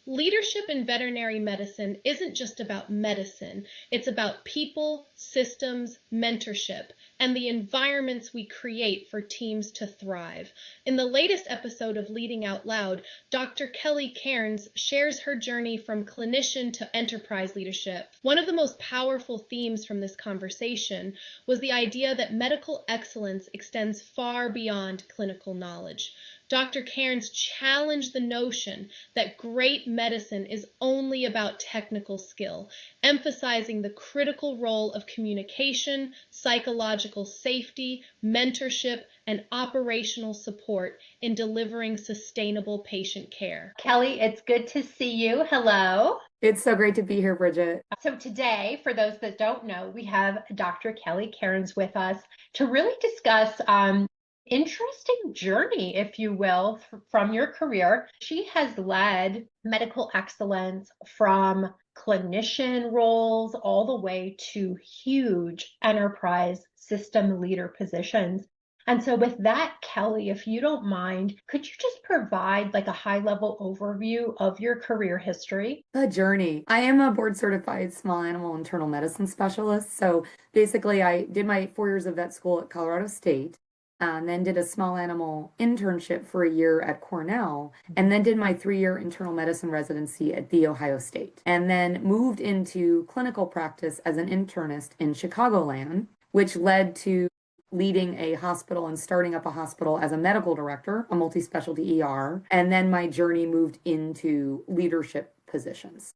Leadership in veterinary medicine isn't just about medicine, it's about people, systems, mentorship, and the environments we create for teams to thrive. In the latest episode of Leading Out Loud, Dr. Kelly Cairns shares her journey from clinician to enterprise leadership. One of the most powerful themes from this conversation was the idea that medical excellence extends far beyond clinical knowledge. Dr. Cairns challenged the notion that great medicine is only about technical skill, emphasizing the critical role of communication, psychological safety, mentorship, and operational support in delivering sustainable patient care. Kelly, it's good to see you. Hello. It's so great to be here, Bridget. So today, for those that don't know, we have Dr. Kelly Cairns with us to really discuss interesting journey, if you will, from your career. She has led medical excellence from clinician roles all the way to huge enterprise system leader positions. And so with that, Kelly, if you don't mind, could you just provide like a high-level overview of your career history? The journey. I am a board certified small animal internal medicine specialist. So basically, I did my 4 years of vet school at Colorado State, and then did a small animal internship for a year at Cornell, and then did my 3-year internal medicine residency at The Ohio State, and then moved into clinical practice as an internist in Chicagoland, which led to leading a hospital and starting up a hospital as a medical director, a multi-specialty ER, and then my journey moved into leadership positions.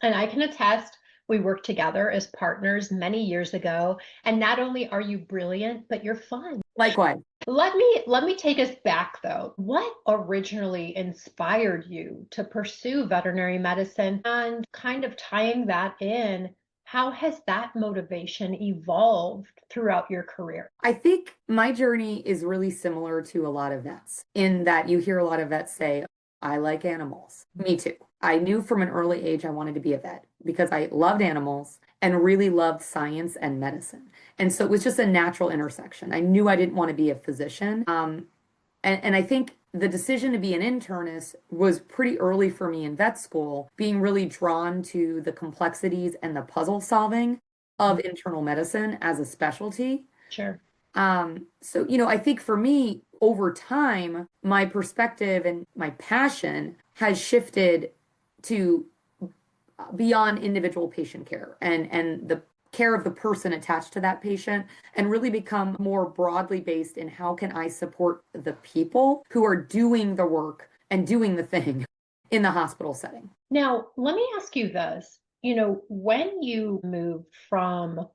And I can attest, we worked together as partners many years ago, and not only are you brilliant, but you're fun. Likewise. Let me take us back though. What originally inspired you to pursue veterinary medicine, and kind of tying that in, how has that motivation evolved throughout your career? I think my journey is really similar to a lot of vets in that you hear a lot of vets say, I like animals. Me too. I knew from an early age I wanted to be a vet because I loved animals and really loved science and medicine. And so it was just a natural intersection. I knew I didn't want to be a physician. And I think the decision to be an internist was pretty early for me in vet school, being really drawn to the complexities and the puzzle solving of internal medicine as a specialty. Sure. So, I think for me, over time, my perspective and my passion has shifted to beyond individual patient care and the care of the person attached to that patient, and really become more broadly based in how can I support the people who are doing the work and doing the thing in the hospital setting. Now, let me ask you this. When you moved from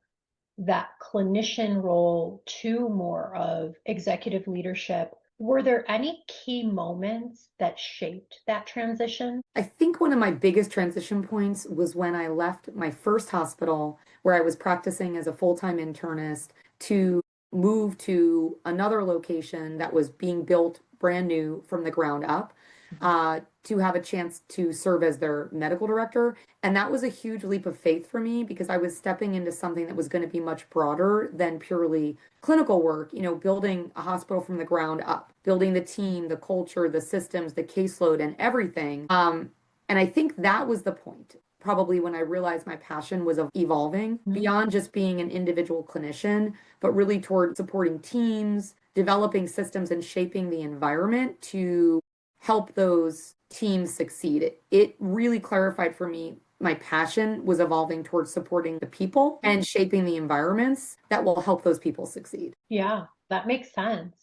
that clinician role to more of executive leadership, were there any key moments that shaped that transition? I think one of my biggest transition points was when I left my first hospital where I was practicing as a full-time internist to move to another location that was being built brand new from the ground up, to have a chance to serve as their medical director. And that was a huge leap of faith for me because I was stepping into something that was going to be much broader than purely clinical work, building a hospital from the ground up, building the team, the culture, the systems, the caseload, and everything. And I think that was the point, probably when I realized my passion was evolving beyond just being an individual clinician, but really toward supporting teams, developing systems, and shaping the environment to help those teams succeed. It really clarified for me my passion was evolving towards supporting the people and shaping the environments that will help those people succeed. Yeah, that makes sense.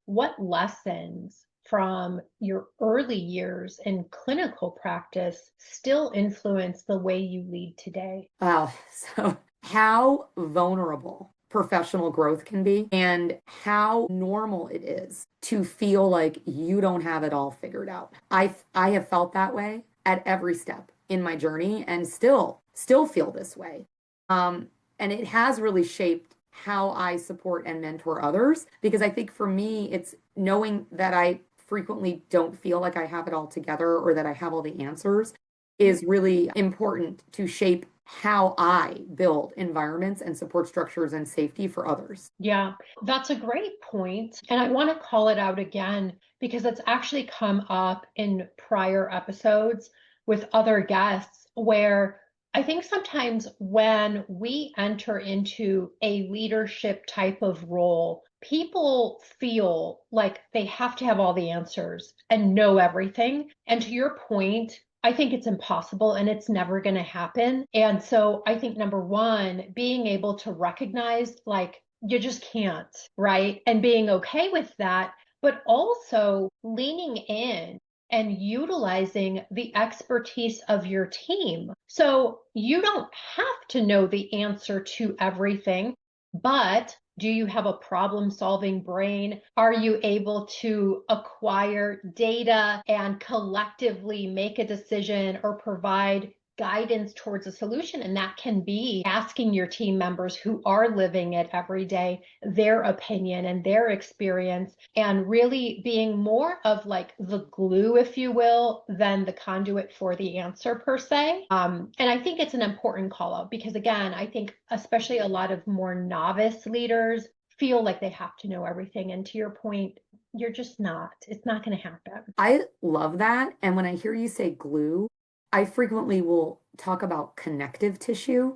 What lessons from your early years in clinical practice still influence the way you lead today? Wow. So how vulnerable professional growth can be and how normal it is to feel like you don't have it all figured out. I have felt that way at every step in my journey and still feel this way. And it has really shaped how I support and mentor others, because I think for me, it's knowing that I frequently don't feel like I have it all together or that I have all the answers is really important to shape how I build environments and support structures and safety for others. Yeah, that's a great point. And I want to call it out again because it's actually come up in prior episodes with other guests where I think sometimes when we enter into a leadership type of role, people feel like they have to have all the answers and know everything. And to your point, I think it's impossible and it's never going to happen. And so I think number one, being able to recognize like you just can't, right? And being okay with that, but also leaning in and utilizing the expertise of your team. So you don't have to know the answer to everything, but do you have a problem solving brain? Are you able to acquire data and collectively make a decision or provide guidance towards a solution? And that can be asking your team members who are living it every day, their opinion and their experience, and really being more of like the glue, if you will, than the conduit for the answer per se. And I think it's an important call out because again, I think especially a lot of more novice leaders feel like they have to know everything. And to your point, you're just not. It's not going to happen. I love that. And when I hear you say glue, I frequently will talk about connective tissue.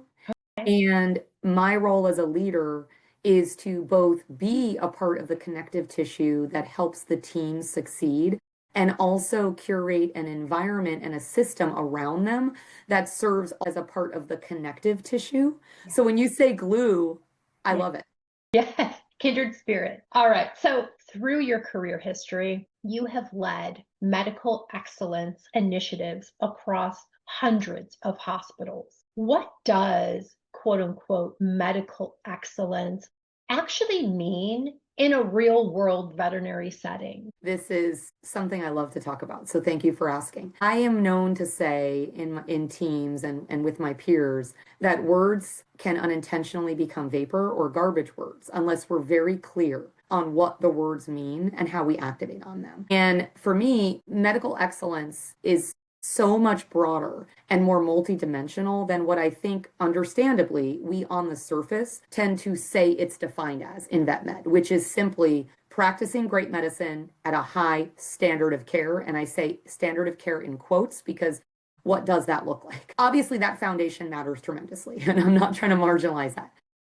And my role as a leader is to both be a part of the connective tissue that helps the team succeed and also curate an environment and a system around them that serves as a part of the connective tissue. So when you say glue, I love it. Yes, kindred spirit. All right. So through your career history, you have led medical excellence initiatives across hundreds of hospitals. What does quote unquote medical excellence actually mean in a real world veterinary setting? This is something I love to talk about. So thank you for asking. I am known to say in teams and with my peers that words can unintentionally become vapor or garbage words unless we're very clear on what the words mean and how we activate on them. And for me, medical excellence is so much broader and more multidimensional than what I think, understandably, we on the surface tend to say it's defined as in vet med, which is simply practicing great medicine at a high standard of care. And I say standard of care in quotes because what does that look like? Obviously, that foundation matters tremendously, and I'm not trying to marginalize that.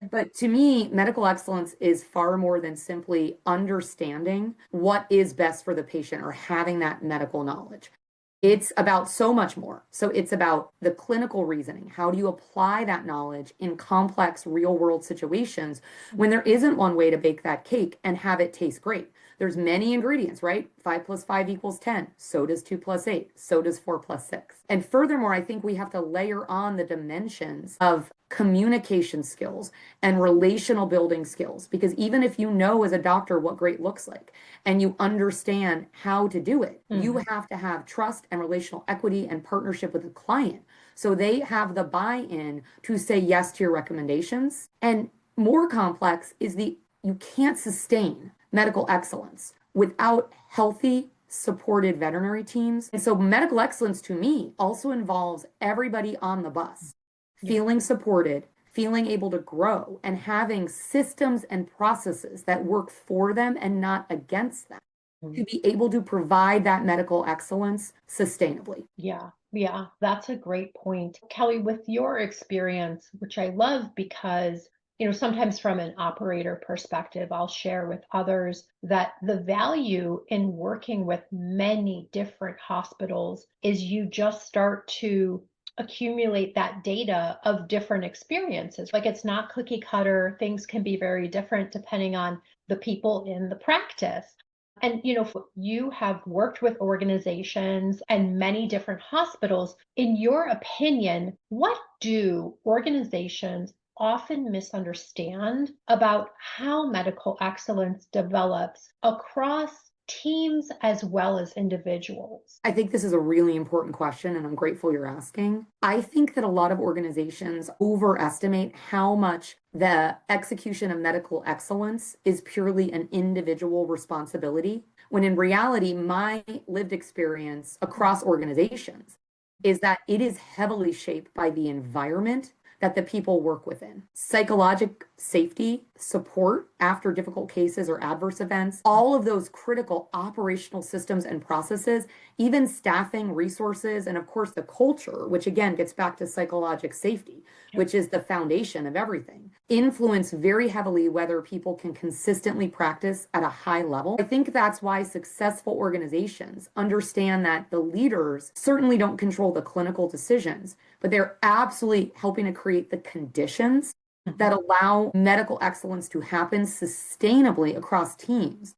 But to me, medical excellence is far more than simply understanding what is best for the patient or having that medical knowledge. It's about so much more. So it's about the clinical reasoning. How do you apply that knowledge in complex real world situations when there isn't one way to bake that cake and have it taste great? There's many ingredients, right? 5 + 5 = 10. So does 2 + 8. So does 4 + 6. And furthermore, I think we have to layer on the dimensions of communication skills and relational building skills. Because even if you know as a doctor what great looks like and you understand how to do it, you have to have trust and relational equity and partnership with the client. So they have the buy-in to say yes to your recommendations. And more complex is you can't sustain medical excellence without healthy, supported veterinary teams. And so medical excellence to me also involves everybody on the bus feeling supported, feeling able to grow, and having systems and processes that work for them and not against them to be able to provide that medical excellence sustainably. Yeah, that's a great point. Kelly, with your experience, which I love because sometimes from an operator perspective, I'll share with others that the value in working with many different hospitals is you just start to accumulate that data of different experiences. Like it's not cookie cutter. Things can be very different depending on the people in the practice. And you have worked with organizations and many different hospitals. In your opinion, what do organizations often misunderstand about how medical excellence develops across teams as well as individuals? I think this is a really important question, and I'm grateful you're asking. I think that a lot of organizations overestimate how much the execution of medical excellence is purely an individual responsibility, when in reality, my lived experience across organizations is that it is heavily shaped by the environment that the people work within. Psychologic safety, support after difficult cases or adverse events, all of those critical operational systems and processes, even staffing, resources, and of course the culture, which again gets back to psychologic safety, which is the foundation of everything, influence very heavily whether people can consistently practice at a high level. I think that's why successful organizations understand that the leaders certainly don't control the clinical decisions, but they're absolutely helping to create the conditions that allow medical excellence to happen sustainably across teams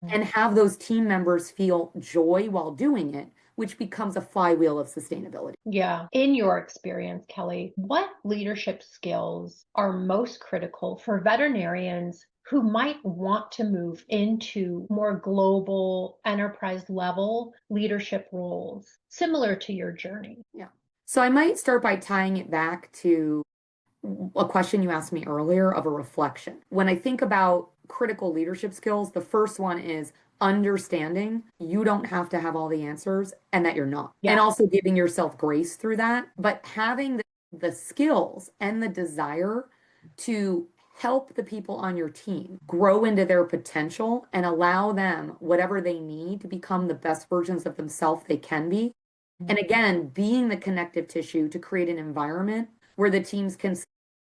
and have those team members feel joy while doing it, which becomes a flywheel of sustainability. Yeah. In your experience, Kelly, what leadership skills are most critical for veterinarians who might want to move into more global enterprise level leadership roles, similar to your journey? Yeah. So I might start by tying it back to a question you asked me earlier of a reflection. When I think about critical leadership skills, the first one is understanding you don't have to have all the answers and that you're not. Yeah. And also giving yourself grace through that, but having the skills and the desire to help the people on your team grow into their potential and allow them whatever they need to become the best versions of themselves they can be. And again, being the connective tissue to create an environment where the teams can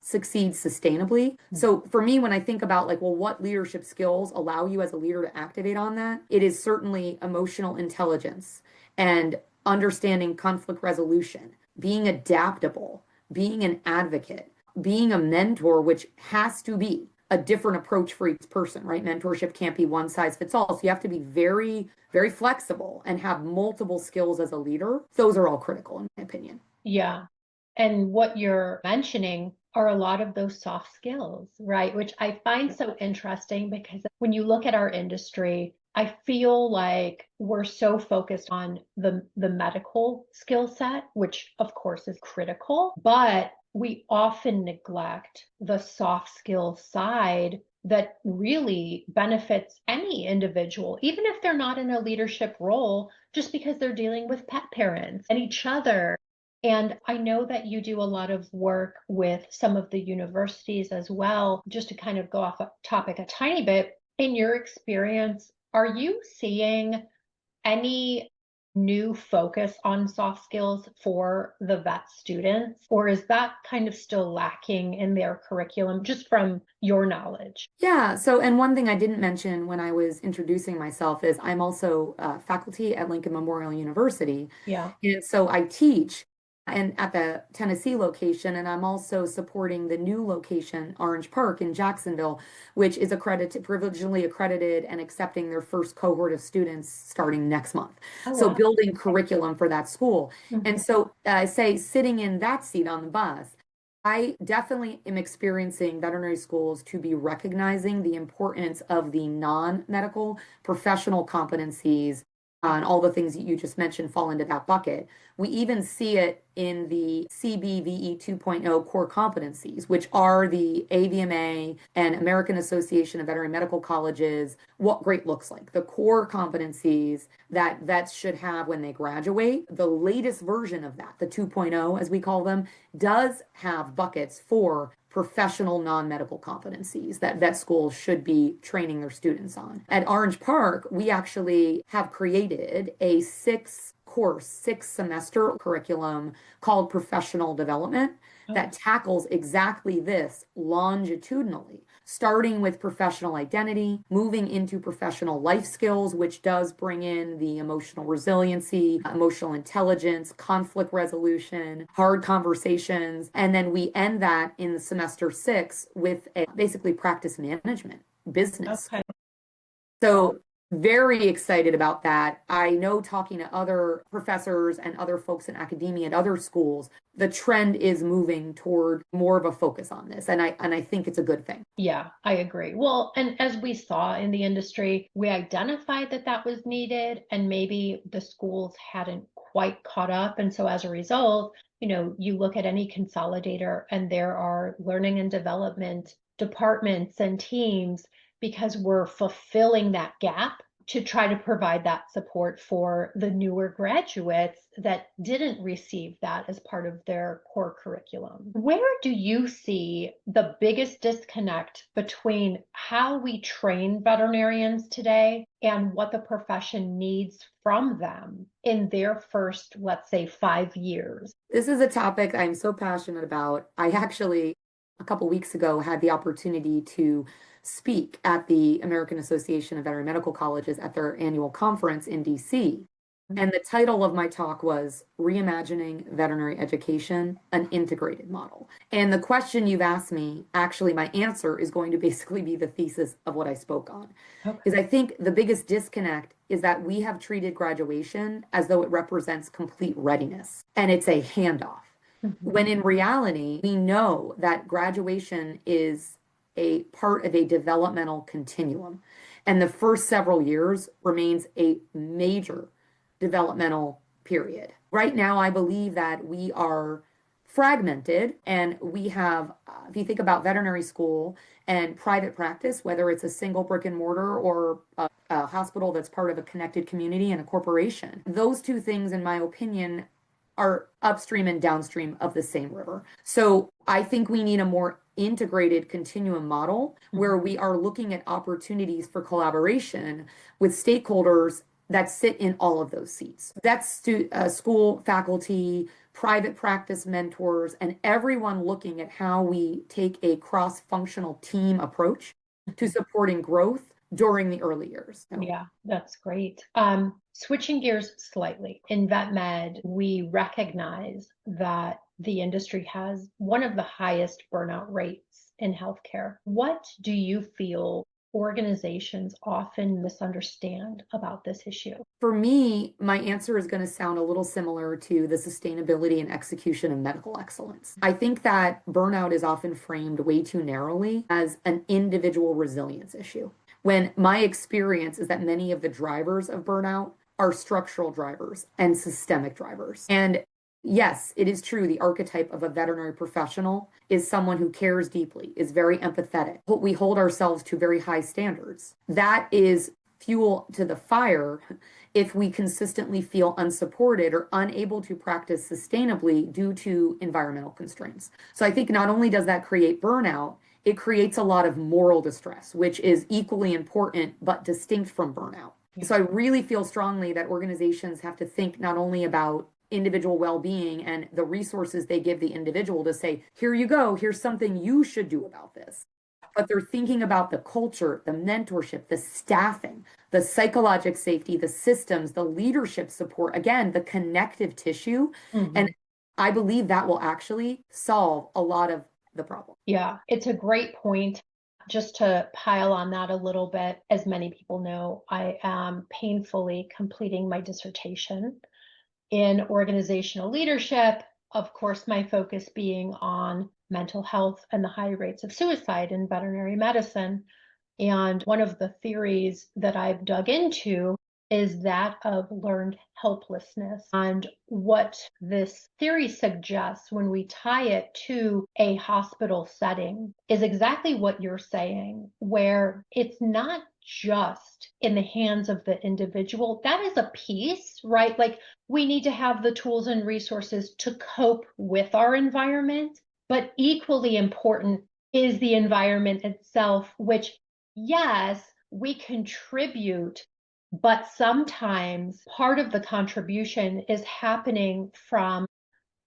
succeed sustainably. So for me, when I think about like, well, what leadership skills allow you as a leader to activate on that, it is certainly emotional intelligence and understanding conflict resolution, being adaptable, being an advocate, being a mentor, which has to be a different approach for each person, right? Mentorship can't be one size fits all. So you have to be very, very flexible and have multiple skills as a leader. Those are all critical, in my opinion. Yeah. And what you're mentioning are a lot of those soft skills, right? Which I find so interesting because when you look at our industry, I feel like we're so focused on the medical skill set, which of course is critical, but we often neglect the soft skill side that really benefits any individual, even if they're not in a leadership role, just because they're dealing with pet parents and each other. And I know that you do a lot of work with some of the universities as well. Just to kind of go off a topic a tiny bit, in your experience, are you seeing any new focus on soft skills for the vet students, or is that kind of still lacking in their curriculum just from your knowledge? Yeah. So, and one thing I didn't mention when I was introducing myself is I'm also faculty at Lincoln Memorial University. Yeah. And so I teach and at the Tennessee location, and I'm also supporting the new location, Orange Park in Jacksonville, which is provisionally accredited and accepting their first cohort of students starting next month. Oh, So wow. building curriculum for that school. Mhm. And so I say sitting in that seat on the bus, I definitely am experiencing veterinary schools to be recognizing the importance of the non-medical professional competencies, and all the things that you just mentioned fall into that bucket. We even see it in the CBVE 2.0 core competencies, which are the AVMA and American Association of Veterinary Medical Colleges, what great looks like, the core competencies that vets should have when they graduate. The latest version of that, the 2.0 as we call them, does have buckets for professional non-medical competencies that vet schools should be training their students on. At Orange Park, we actually have created a 6-semester curriculum called Professional Development that tackles exactly this longitudinally, starting with professional identity, moving into professional life skills, which does bring in the emotional resiliency, emotional intelligence, conflict resolution, hard conversations. And then we end that in semester 6 with basically practice management, business. Okay. So very excited about that. I know talking to other professors and other folks in academia and other schools, the trend is moving toward more of a focus on this. And I think it's a good thing. Yeah, I agree. Well, and as we saw in the industry, we identified that that was needed and maybe the schools hadn't quite caught up. And so as a result, you look at any consolidator and there are learning and development departments and teams because we're fulfilling that gap to try to provide that support for the newer graduates that didn't receive that as part of their core curriculum. Where do you see the biggest disconnect between how we train veterinarians today and what the profession needs from them in their first, let's say, 5 years? This is a topic I'm so passionate about. I actually, a couple weeks ago, had the opportunity to speak at the American Association of Veterinary Medical Colleges at their annual conference in DC. And the title of my talk was Reimagining Veterinary Education, an Integrated Model. And the question you've asked me, actually, my answer is going to basically be the thesis of what I spoke on. Okay. Is I think the biggest disconnect is that we have treated graduation as though it represents complete readiness and it's a handoff. When in reality, we know that graduation is a part of a developmental continuum. And the first several years remains a major developmental period. Right now, I believe that we are fragmented and we have, if you think about veterinary school and private practice, whether it's a single brick and mortar or a hospital that's part of a connected community and a corporation, those two things, in my opinion, are upstream and downstream of the same river. So I think we need a more integrated continuum model where we are looking at opportunities for collaboration with stakeholders that sit in all of those seats. That's school faculty, private practice mentors, and everyone looking at how we take a cross-functional team approach to supporting growth during the early years. So. Yeah, that's great. Switching gears slightly, in vet med, we recognize that the industry has one of the highest burnout rates in healthcare. What do you feel organizations often misunderstand about this issue? For me, my answer is going to sound a little similar to the sustainability and execution of medical excellence. I think that burnout is often framed way too narrowly as an individual resilience issue, when my experience is that many of the drivers of burnout are structural drivers and systemic drivers. And yes, it is true. The archetype of a veterinary professional is someone who cares deeply, is very empathetic. We hold ourselves to very high standards. That is fuel to the fire if we consistently feel unsupported or unable to practice sustainably due to environmental constraints. So I think not only does that create burnout, it creates a lot of moral distress, which is equally important but distinct from burnout. So I really feel strongly that organizations have to think not only about individual well-being and the resources they give the individual to say, here you go, here's something you should do about this. But they're thinking about the culture, the mentorship, the staffing, the psychological safety, the systems, the leadership support, again, the connective tissue. And I believe that will actually solve a lot of the problem. Yeah, it's a great point. Just to pile on that a little bit, as many people know, I am painfully completing my dissertation in organizational leadership. Of course, my focus being on mental health and the high rates of suicide in veterinary medicine. And one of the theories that I've dug into is that of learned helplessness. And what this theory suggests when we tie it to a hospital setting is exactly what you're saying, where it's not just in the hands of the individual. That is a piece, right? Like, we need to have the tools and resources to cope with our environment, but equally important is the environment itself, which, yes, we contribute, but sometimes part of the contribution is happening from,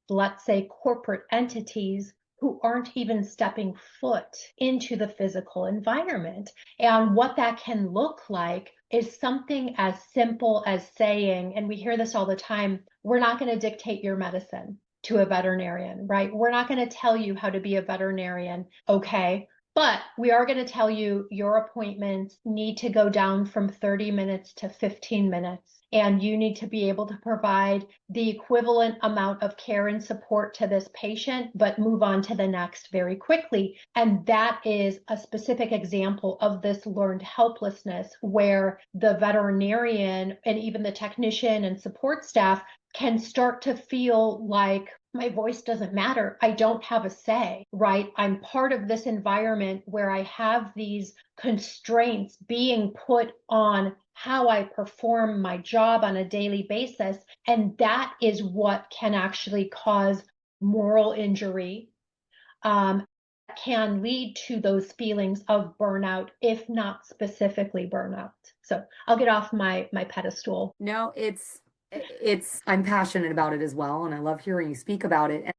let's say, corporate entities who aren't even stepping foot into the physical environment. And what that can look like is something as simple as saying, and we hear this all the time, we're not going to dictate your medicine to a veterinarian, right? We're not going to tell you how to be a veterinarian, okay? But we are going to tell you your appointments need to go down from 30 minutes to 15 minutes. And you need to be able to provide the equivalent amount of care and support to this patient, but move on to the next very quickly. And that is a specific example of this learned helplessness, where the veterinarian and even the technician and support staff can start to feel like my voice doesn't matter. I don't have a say, right? I'm part of this environment where I have these constraints being put on how I perform my job on a daily basis. And that is what can actually cause moral injury, can lead to those feelings of burnout, if not specifically burnout. So I'll get off my pedestal. No, I'm passionate about it as well, and I love hearing you speak about it.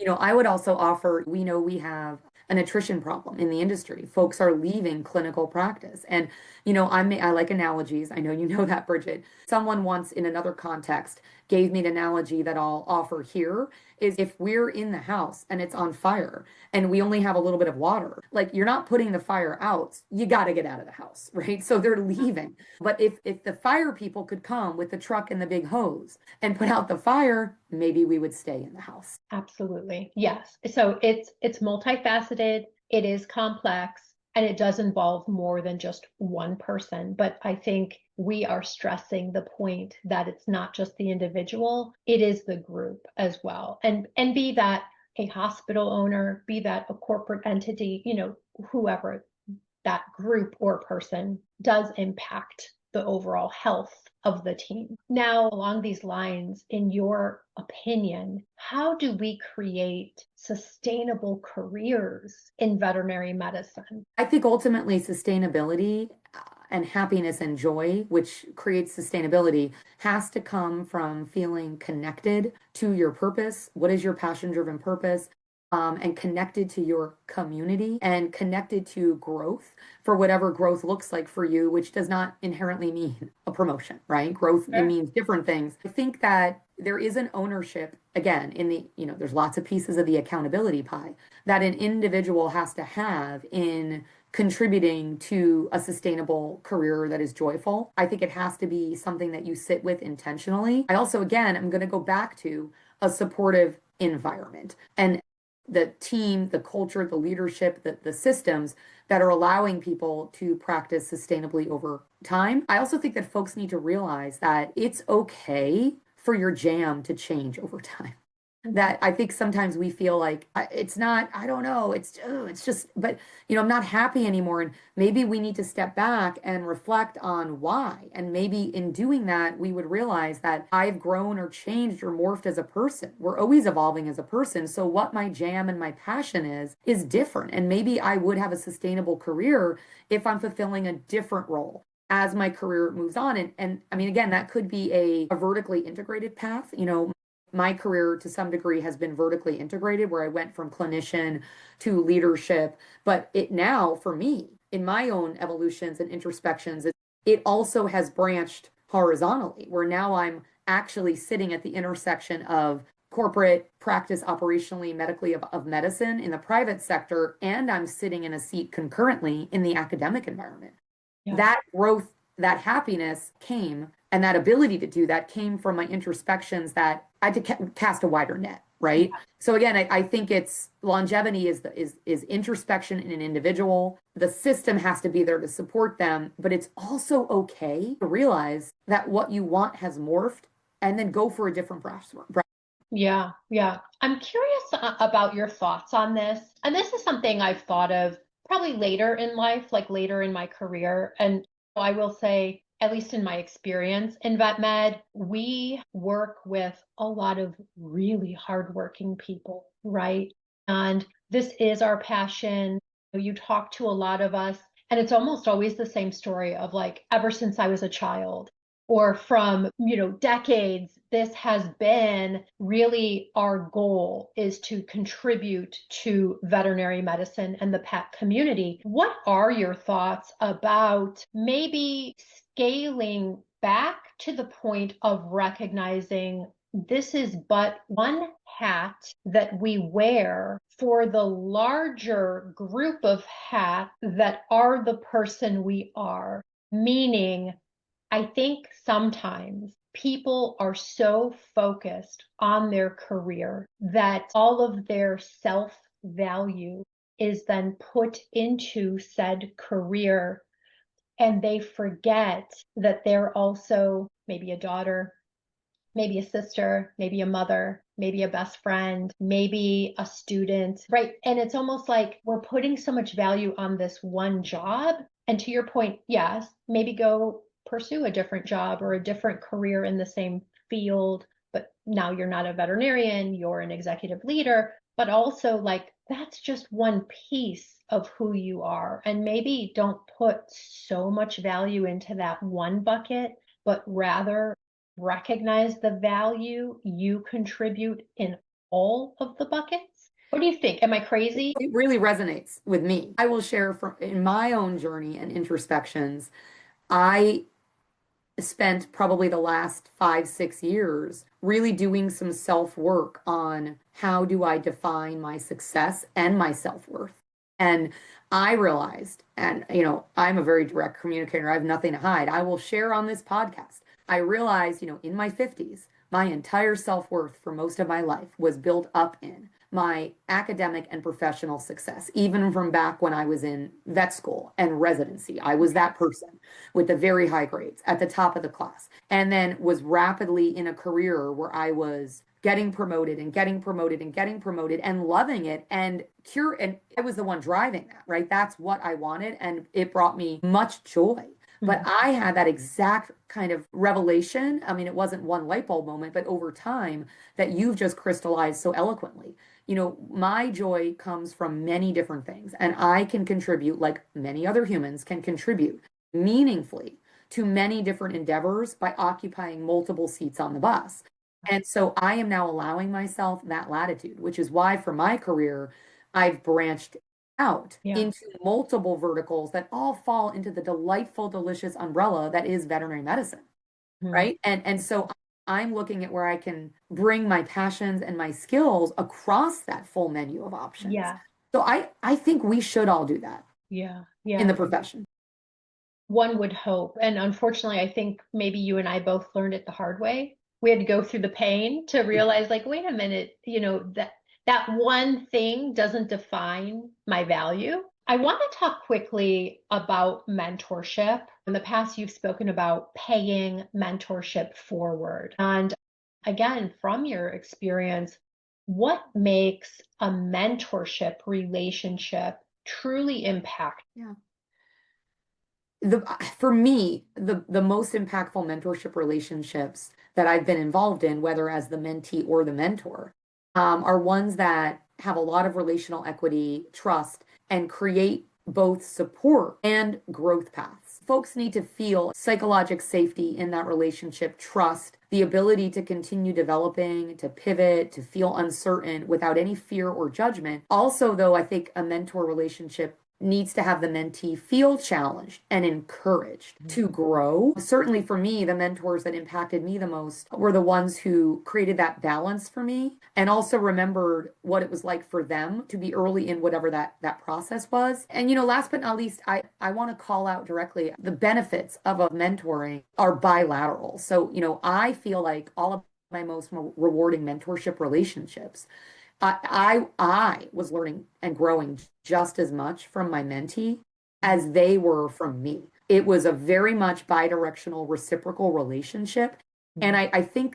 I would also offer, we know we have an attrition problem in the industry. Folks are leaving clinical practice. And, I like analogies. I know you know that, Bridget. Someone once in another context gave me an analogy that I'll offer here is if we're in the house and it's on fire and we only have a little bit of water, like you're not putting the fire out, you got to get out of the house, right? So they're leaving. But if the fire people could come with the truck and the big hose and put out the fire, maybe we would stay in the house. Absolutely. Yes. So it's multifaceted, it is complex, and it does involve more than just one person. But I think we are stressing the point that it's not just the individual, it is the group as well. And be that a hospital owner, be that a corporate entity, whoever that group or person does impact the overall health of the team. Now, along these lines, in your opinion, how do we create sustainable careers in veterinary medicine? I think ultimately sustainability and happiness and joy, which creates sustainability, has to come from feeling connected to your purpose. What is your passion-driven purpose? And connected to your community and connected to growth for whatever growth looks like for you, which does not inherently mean a promotion, right? Growth, it means different things. I think that there is an ownership, again, there's lots of pieces of the accountability pie that an individual has to have in contributing to a sustainable career that is joyful. I think it has to be something that you sit with intentionally. I also, again, I'm going to go back to a supportive environment and the team, the culture, the leadership, the systems that are allowing people to practice sustainably over time. I also think that folks need to realize that it's okay for your jam to change over time. That I think sometimes we feel like it's not, I don't know, it's just, but I'm not happy anymore. And maybe we need to step back and reflect on why. And maybe in doing that, we would realize that I've grown or changed or morphed as a person. We're always evolving as a person. So what my jam and my passion is different. And maybe I would have a sustainable career if I'm fulfilling a different role as my career moves on. And I mean, again, that could be a vertically integrated path. My career to some degree has been vertically integrated where I went from clinician to leadership. But it now, for me, in my own evolutions and introspections, it also has branched horizontally, where now I'm actually sitting at the intersection of corporate practice operationally, medically of medicine in the private sector, and I'm sitting in a seat concurrently in the academic environment. Yeah. That growth, that happiness came, and that ability to do that came from my introspections that I had to cast a wider net, right? Yeah. So again, I think it's longevity is introspection in an individual. The system has to be there to support them, but it's also okay to realize that what you want has morphed and then go for a different brush. Yeah. I'm curious about your thoughts on this. And this is something I've thought of probably later in life, like later in my career. And I will say, at least in my experience in vet med, we work with a lot of really hardworking people, right? And this is our passion. You talk to a lot of us, and it's almost always the same story of like, ever since I was a child, or from, decades, this has been really our goal is to contribute to veterinary medicine and the pet community. What are your thoughts about maybe scaling back to the point of recognizing this is but one hat that we wear for the larger group of hats that are the person we are? Meaning, I think sometimes people are so focused on their career that all of their self-value is then put into said career, and they forget that they're also maybe a daughter, maybe a sister, maybe a mother, maybe a best friend, maybe a student, right? And it's almost like we're putting so much value on this one job. And to your point, yes, maybe go pursue a different job or a different career in the same field, but now you're not a veterinarian, you're an executive leader, but also like that's just one piece of who you are. And maybe don't put so much value into that one bucket, but rather recognize the value you contribute in all of the buckets. What do you think? Am I crazy? It really resonates with me. I will share from in my own journey and introspections. I spent probably the last 5, 6 years really doing some self work on how do I define my success and my self worth. And I realized, and I'm a very direct communicator, I have nothing to hide. I will share on this podcast. I realized, in my 50s, my entire self worth for most of my life was built up in my academic and professional success, even from back when I was in vet school and residency. I was that person with the very high grades at the top of the class, and then was rapidly in a career where I was getting promoted and getting promoted and getting promoted and loving it and I was the one driving that, right? That's what I wanted, and it brought me much joy. But I had that exact kind of revelation. I mean, it wasn't one light bulb moment, but over time that you've just crystallized so eloquently. My joy comes from many different things, and I can contribute, like many other humans can contribute meaningfully to many different endeavors by occupying multiple seats on the bus. And so I am now allowing myself that latitude, which is why for my career, I've branched out into multiple verticals that all fall into the delightful, delicious umbrella that is veterinary medicine, right? And so I'm looking at where I can bring my passions and my skills across that full menu of options. Yeah. So I think we should all do that in the profession. One would hope. And unfortunately, I think maybe you and I both learned it the hard way. We had to go through the pain to realize, like, wait a minute, that one thing doesn't define my value. I want to talk quickly about mentorship. In the past, you've spoken about paying mentorship forward. And again, from your experience, what makes a mentorship relationship truly impact? Yeah. For me, the most impactful mentorship relationships that I've been involved in, whether as the mentee or the mentor, are ones that have a lot of relational equity, trust, and create both support and growth paths. Folks need to feel psychological safety in that relationship, trust, the ability to continue developing, to pivot, to feel uncertain without any fear or judgment. Also, though, I think a mentor relationship needs to have the mentee feel challenged and encouraged to grow. Certainly for me, the mentors that impacted me the most were the ones who created that balance for me and also remembered what it was like for them to be early in whatever that process was. And last but not least, I want to call out directly the benefits of a mentoring are bilateral. So, I feel like all of my most rewarding mentorship relationships I was learning and growing just as much from my mentee as they were from me. It was a very much bidirectional, reciprocal relationship. And I think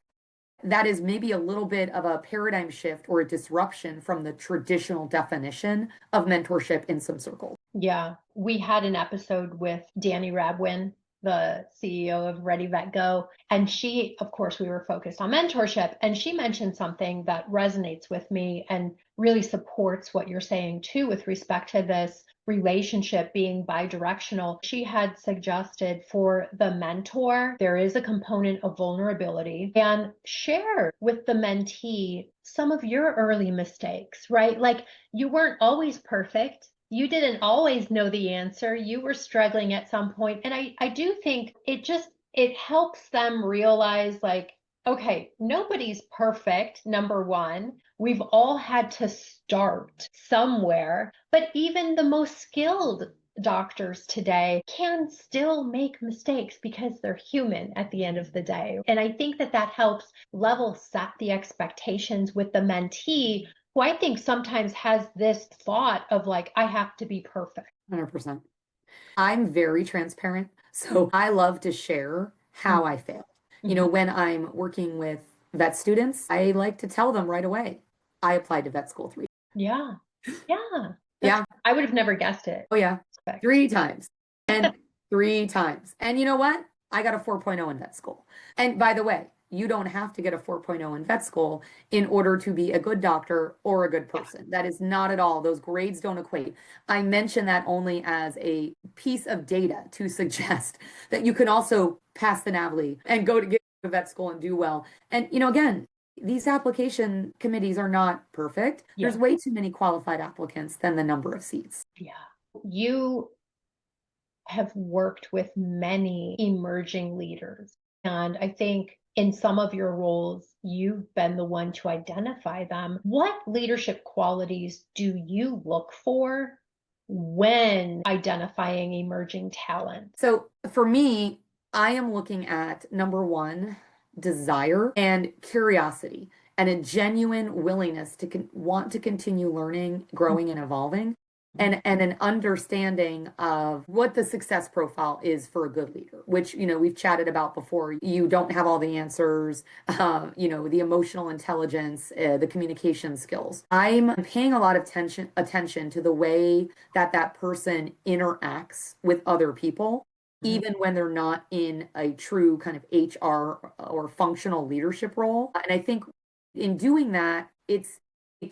that is maybe a little bit of a paradigm shift or a disruption from the traditional definition of mentorship in some circles. Yeah, we had an episode with Danny Rabwin, the CEO of Ready Vet Go. And she, of course, we were focused on mentorship. And she mentioned something that resonates with me and really supports what you're saying too, with respect to this relationship being bidirectional. She had suggested for the mentor, there is a component of vulnerability and share with the mentee some of your early mistakes, right? Like you weren't always perfect. You didn't always know the answer. You were struggling at some point. And I do think it helps them realize like, okay, nobody's perfect, number one. We've all had to start somewhere, but even the most skilled doctors today can still make mistakes because they're human at the end of the day. And I think that helps level set the expectations with the mentee, who I think sometimes has this thought of like, I have to be perfect. 100%. I'm very transparent. So I love to share how I failed. When I'm working with vet students, I like to tell them right away, I applied to vet school 3. Yeah. Yeah. Yeah. I would have never guessed it. Oh, yeah. Respect. 3 times. And 3 times. And you know what? I got a 4.0 in vet school. And by the way, you don't have to get a 4.0 in vet school in order to be a good doctor or a good person. That is not at all. Those grades don't equate. I mention that only as a piece of data to suggest that you can also pass the NAVLE and go to get to vet school and do well. And, again, these application committees are not perfect. Yeah. There's way too many qualified applicants than the number of seats. Yeah. You have worked with many emerging leaders. And I think in some of your roles, you've been the one to identify them. What leadership qualities do you look for when identifying emerging talent? So for me, I am looking at number one, desire and curiosity and a genuine willingness to want to continue learning, growing, and evolving. And an understanding of what the success profile is for a good leader, which, we've chatted about before. You don't have all the answers, the emotional intelligence, the communication skills. I'm paying a lot of attention to the way that person interacts with other people, even when they're not in a true kind of HR or functional leadership role. And I think in doing that, it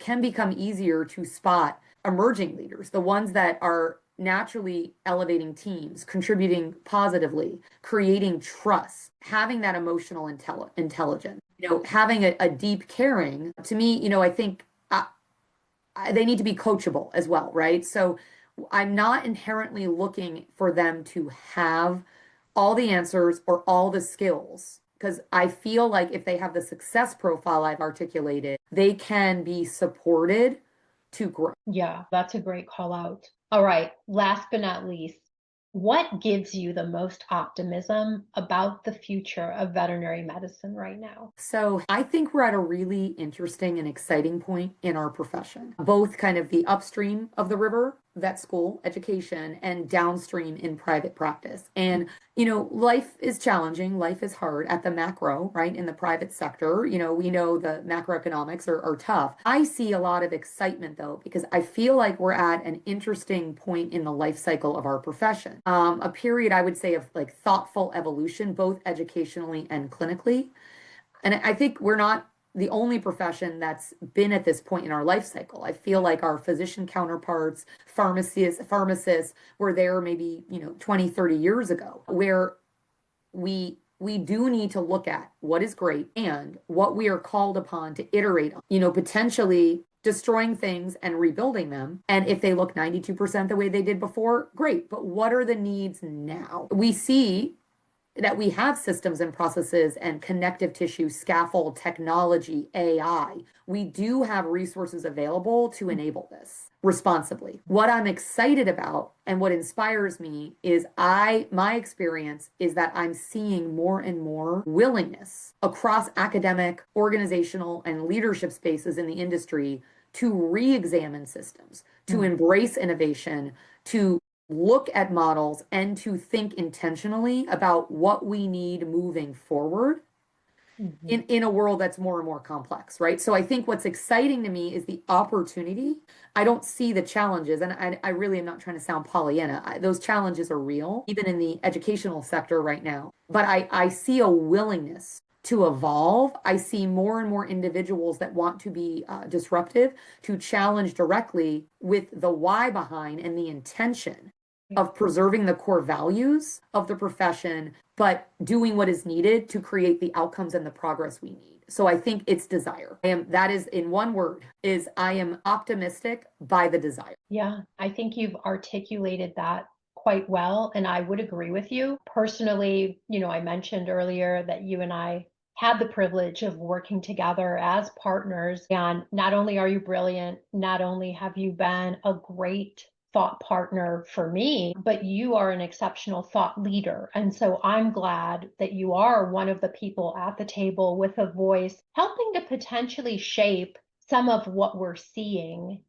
can become easier to spot emerging leaders, the ones that are naturally elevating teams, contributing positively, creating trust, having that emotional intelligence, having a deep caring. To me, I think they need to be coachable as well, right? So I'm not inherently looking for them to have all the answers or all the skills, because I feel like if they have the success profile I've articulated, they can be supported to grow. Yeah, that's a great call out. All right, last but not least, what gives you the most optimism about the future of veterinary medicine right now? So I think we're at a really interesting and exciting point in our profession, both kind of the upstream of the river, vet school education, and downstream in private practice. And, life is challenging. Life is hard at the macro, right? In the private sector, we know the macroeconomics are tough. I see a lot of excitement though, because I feel like we're at an interesting point in the life cycle of our profession. A period, I would say, of like thoughtful evolution, both educationally and clinically. And I think we're not the only profession that's been at this point in our life cycle. I feel like our physician counterparts, pharmacists were there maybe, 20, 30 years ago, where we do need to look at what is great and what we are called upon to iterate on, potentially destroying things and rebuilding them. And if they look 92% the way they did before, great. But what are the needs now? We see that we have systems and processes and connective tissue, scaffold, technology, AI. We do have resources available to enable this responsibly. What I'm excited about and what inspires me is my experience is that I'm seeing more and more willingness across academic, organizational, and leadership spaces in the industry to re-examine systems, to embrace innovation, to look at models, and to think intentionally about what we need moving forward in a world that's more and more complex, right? So I think what's exciting to me is the opportunity. I don't see the challenges, and I really am not trying to sound Pollyanna. Those challenges are real, even in the educational sector right now. But I see a willingness to evolve. I see more and more individuals that want to be disruptive, to challenge directly with the why behind and the intention of preserving the core values of the profession, but doing what is needed to create the outcomes and the progress we need. So I think it's desire. That is, in one word, I am optimistic by the desire. Yeah, I think you've articulated that quite well, and I would agree with you. Personally, I mentioned earlier that you and I had the privilege of working together as partners. And not only are you brilliant, not only have you been a great thought partner for me, but you are an exceptional thought leader. And so I'm glad that you are one of the people at the table with a voice, helping to potentially shape some of what we're seeing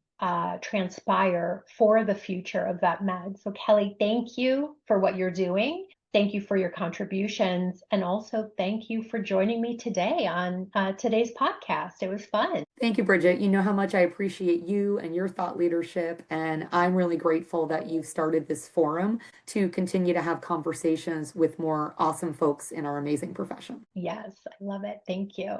transpire for the future of vet med. So Kelly, thank you for what you're doing. Thank you for your contributions. And also thank you for joining me today on today's podcast. It was fun. Thank you, Bridget. You know how much I appreciate you and your thought leadership. And I'm really grateful that you've started this forum to continue to have conversations with more awesome folks in our amazing profession. Yes, I love it. Thank you.